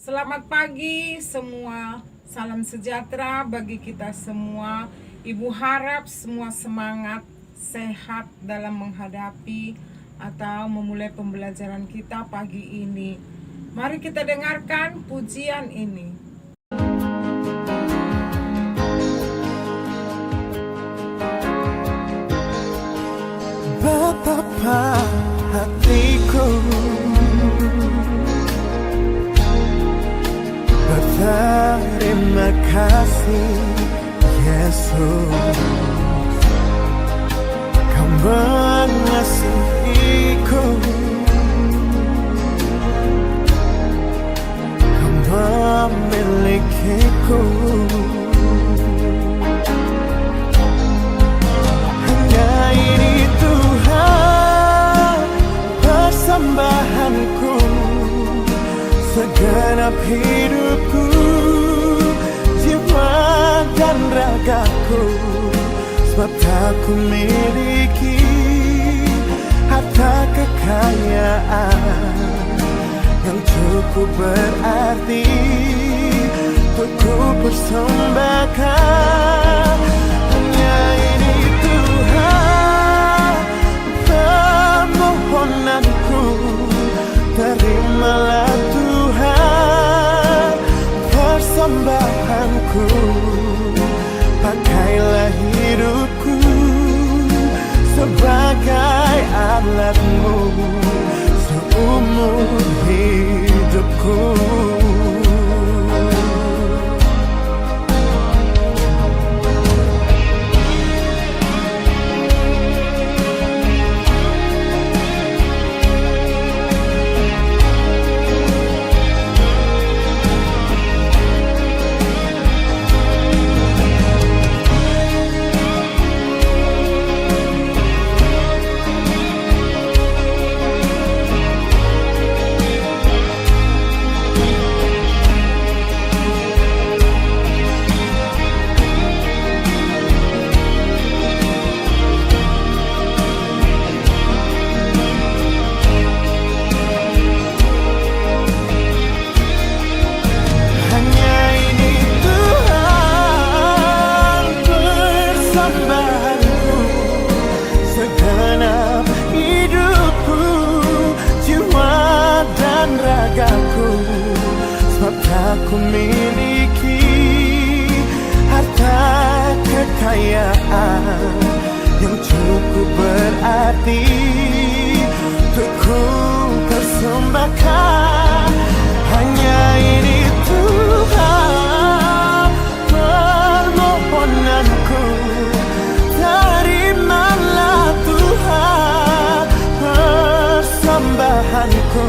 Selamat pagi semua, salam sejahtera bagi kita semua. Ibu harap semua semangat, sehat dalam menghadapi atau memulai pembelajaran kita pagi ini. Mari kita dengarkan pujian ini. Betapa hatiku berterima kasih Yesus, Kau mengasihiku, Kau memilikiku. Hanya ini Tuhan persembahanku, segenap hidupku, jiwa dan ragaku. Sebab tak ku miliki harta kekayaan yang cukup berarti untuk ku persembahkan. Hanya ini Tuhan permohonanku, terimalah Tuhan persembahanku. Pakailah hidupku sebagai alatmu seumur hidupku. Aku miliki harta kekayaan yang cukup berarti untuk ku persembahkan. Hanya ini Tuhan permohonanku, terimalah Tuhan persembahanku.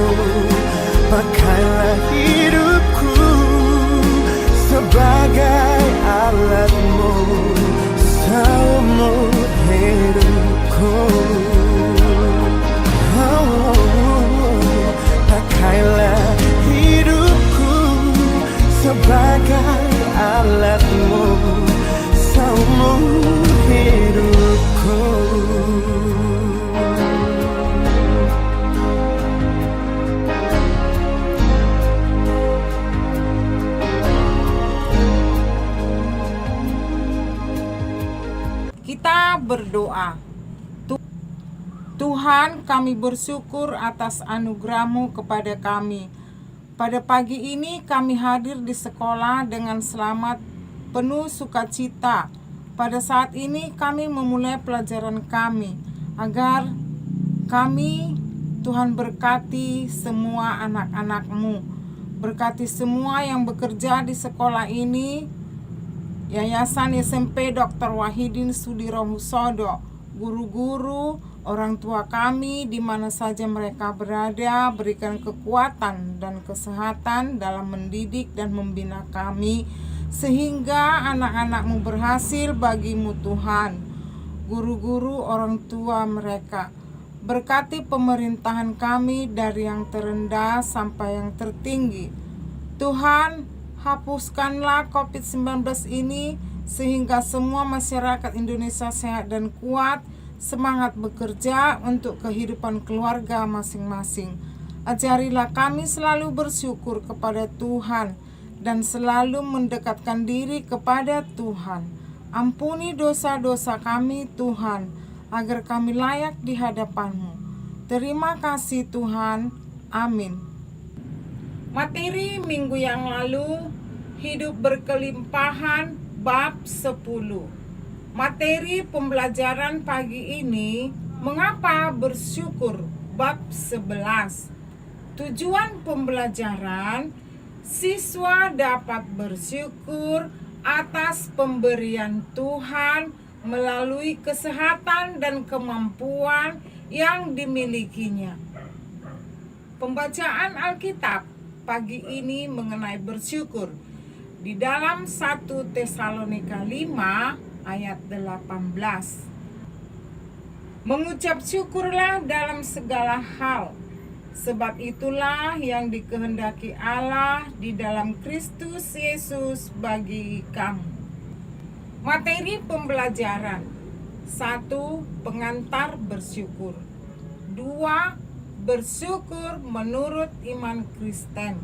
Pakailah hidupku sebagai alatmu seumur hidupku. Pakailah hidupku sebagai alatmu seumur hidupku. Kita berdoa. Tuhan, kami bersyukur atas anugerah-Mu kepada kami. Pada pagi ini kami hadir di sekolah dengan selamat, penuh sukacita. Pada saat ini kami memulai pelajaran kami, agar kami, Tuhan, berkati semua anak-anak-Mu. Berkati semua yang bekerja di sekolah ini, Yayasan SMP Dr. Wahidin Sudirohusodo, guru-guru, orang tua kami di mana saja mereka berada, berikan kekuatan dan kesehatan dalam mendidik dan membina kami, sehingga anak-anak-Mu berhasil bagi-Mu Tuhan. Guru-guru, orang tua mereka, berkati pemerintahan kami dari yang terendah sampai yang tertinggi. Tuhan, hapuskanlah COVID-19 ini sehingga semua masyarakat Indonesia sehat dan kuat, semangat bekerja untuk kehidupan keluarga masing-masing. Ajarilah kami selalu bersyukur kepada Tuhan dan selalu mendekatkan diri kepada Tuhan. Ampuni dosa-dosa kami Tuhan, agar kami layak di hadapan-Mu. Terima kasih Tuhan. Amin. Materi minggu yang lalu, hidup berkelimpahan bab 10. Materi pembelajaran pagi ini, mengapa bersyukur bab 11. Tujuan pembelajaran, siswa dapat bersyukur atas pemberian Tuhan melalui kesehatan dan kemampuan yang dimilikinya. Pembacaan Alkitab pagi ini mengenai bersyukur di dalam 1 Tesalonika 5 ayat 18. Mengucap syukurlah dalam segala hal, sebab itulah yang dikehendaki Allah di dalam Kristus Yesus bagi kamu. Materi pembelajaran: 1. Pengantar bersyukur. 2. Bersyukur menurut iman Kristen.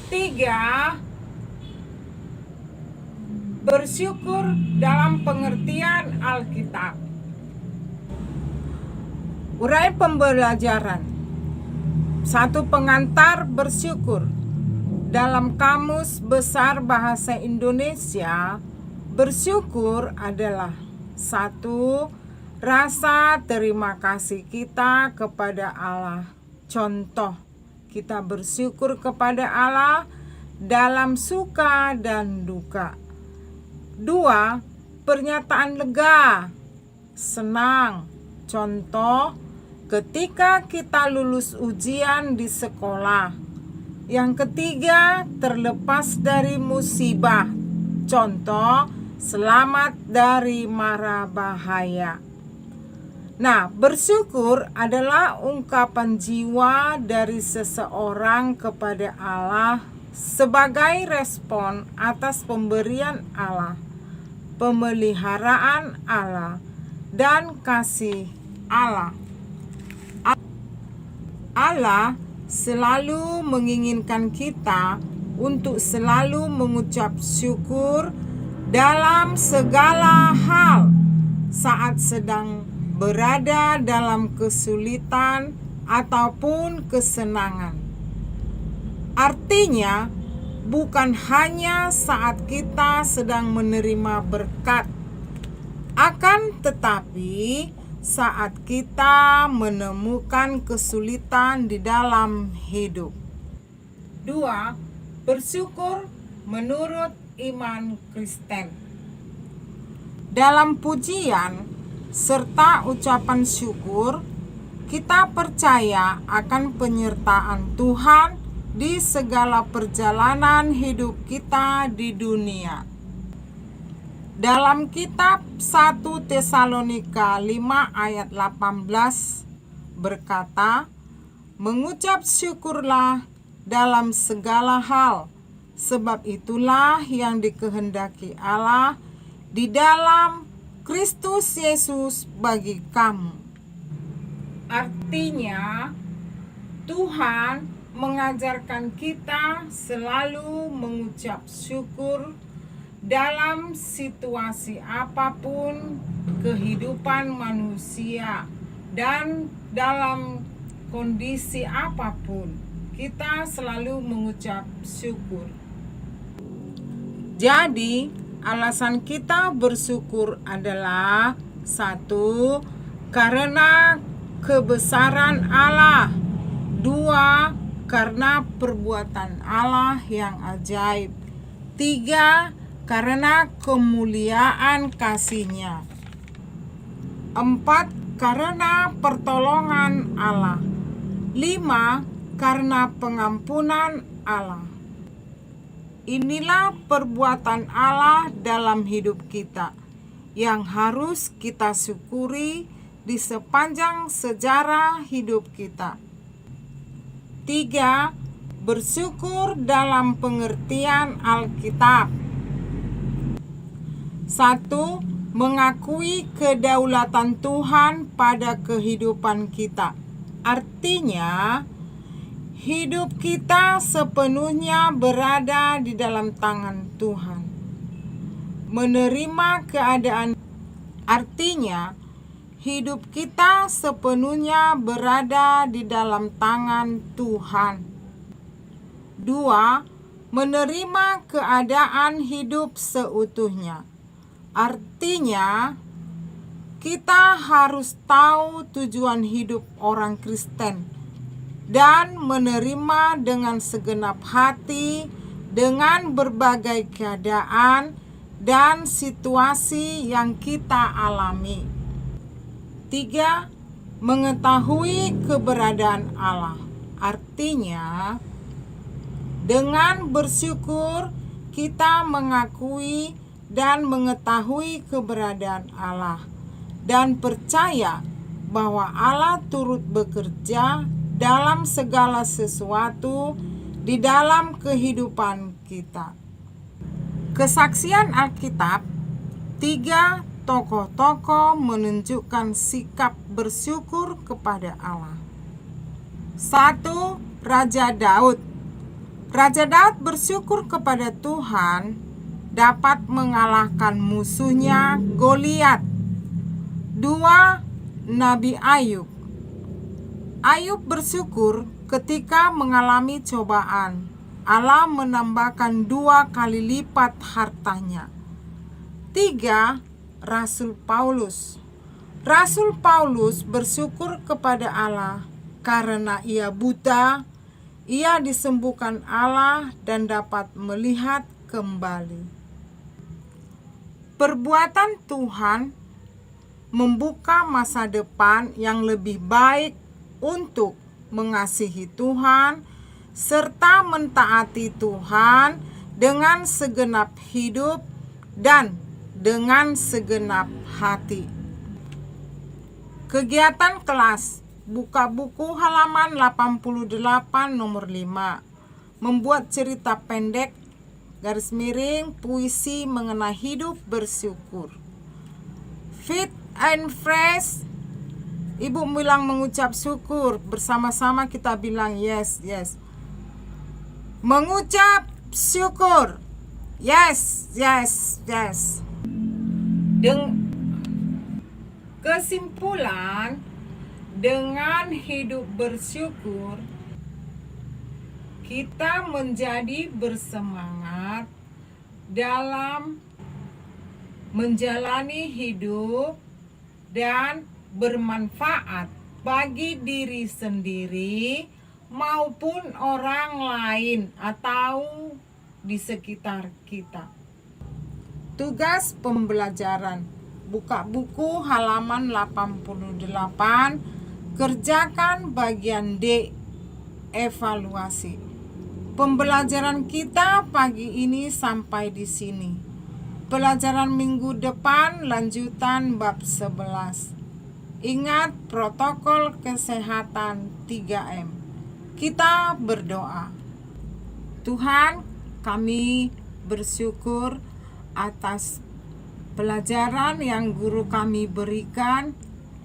3. Bersyukur dalam pengertian Alkitab. Urai pembelajaran. 1. Pengantar bersyukur. Dalam Kamus Besar Bahasa Indonesia, bersyukur adalah 1. Rasa terima kasih kita kepada Allah. Contoh, kita bersyukur kepada Allah dalam suka dan duka. 2. Pernyataan lega, senang. Contoh, ketika kita lulus ujian di sekolah. Yang ketiga, terlepas dari musibah. Contoh, selamat dari mara bahaya. Nah, bersyukur adalah ungkapan jiwa dari seseorang kepada Allah sebagai respon atas pemberian Allah, pemeliharaan Allah, dan kasih Allah. Allah selalu menginginkan kita untuk selalu mengucap syukur dalam segala hal saat sedang berada dalam kesulitan ataupun kesenangan. Artinya, bukan hanya saat kita sedang menerima berkat, akan tetapi saat kita menemukan kesulitan di dalam hidup. 2. Bersyukur menurut iman Kristen. Dalam pujian serta ucapan syukur, kita percaya akan penyertaan Tuhan di segala perjalanan hidup kita di dunia. Dalam kitab 1 Tesalonika 5 ayat 18 berkata, mengucap syukurlah dalam segala hal, sebab itulah yang dikehendaki Allah di dalam Kristus Yesus bagi kamu. Artinya, Tuhan mengajarkan kita selalu mengucap syukur dalam situasi apapun kehidupan manusia dan dalam kondisi apapun. Kita selalu mengucap syukur. Jadi, alasan kita bersyukur adalah 1. Karena kebesaran Allah. 2. Karena perbuatan Allah yang ajaib. 3. Karena kemuliaan kasih-Nya. 4. Karena pertolongan Allah. 5. Karena pengampunan Allah. Inilah perbuatan Allah dalam hidup kita yang harus kita syukuri di sepanjang sejarah hidup kita. 3. Bersyukur dalam pengertian Alkitab. 1. Mengakui kedaulatan Tuhan pada kehidupan kita. Artinya, hidup kita sepenuhnya berada di dalam tangan Tuhan. Menerima keadaan artinya hidup kita sepenuhnya berada di dalam tangan Tuhan. 2. Menerima keadaan hidup seutuhnya. Artinya kita harus tahu tujuan hidup orang Kristen dan menerima dengan segenap hati dengan berbagai keadaan dan situasi yang kita alami. 3. Mengetahui keberadaan Allah. Artinya, dengan bersyukur kita mengakui dan mengetahui keberadaan Allah dan percaya bahwa Allah turut bekerja dalam segala sesuatu di dalam kehidupan kita. Kesaksian Alkitab, 3 tokoh-tokoh menunjukkan sikap bersyukur kepada Allah. 1. Raja Daud. Raja Daud bersyukur kepada Tuhan dapat mengalahkan musuhnya Goliat. 2. Nabi Ayub. Ayub bersyukur ketika mengalami cobaan. Allah menambahkan 2 kali lipat hartanya. 3. Rasul Paulus. Rasul Paulus bersyukur kepada Allah karena ia buta, ia disembuhkan Allah dan dapat melihat kembali. Perbuatan Tuhan membuka masa depan yang lebih baik untuk mengasihi Tuhan serta mentaati Tuhan dengan segenap hidup dan dengan segenap hati. Kegiatan kelas, buka buku halaman 88 nomor 5. Membuat cerita pendek puisi mengenai hidup bersyukur. Fit and fresh. Ibu bilang mengucap syukur, bersama-sama kita bilang yes. Mengucap syukur. Yes. Kesimpulan, dengan hidup bersyukur kita menjadi bersemangat dalam menjalani hidup dan bermanfaat bagi diri sendiri maupun orang lain atau di sekitar kita. Tugas pembelajaran, buka buku halaman 88, kerjakan bagian D, evaluasi. Pembelajaran kita pagi ini sampai di sini. Pelajaran minggu depan lanjutan bab 11. Ingat protokol kesehatan 3M. Kita berdoa. Tuhan, kami bersyukur atas pelajaran yang guru kami berikan,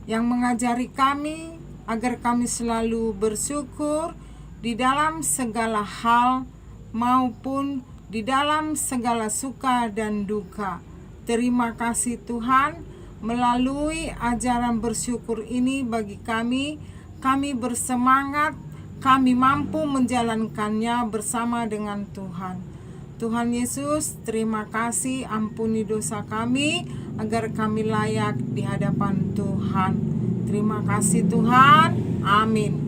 yang mengajari kami agar kami selalu bersyukur di dalam segala hal maupun di dalam segala suka dan duka. Terima kasih Tuhan, melalui ajaran bersyukur ini bagi kami bersemangat, kami mampu menjalankannya bersama dengan Tuhan. Tuhan Yesus, terima kasih, ampuni dosa kami agar kami layak di hadapan Tuhan. Terima kasih Tuhan, amin.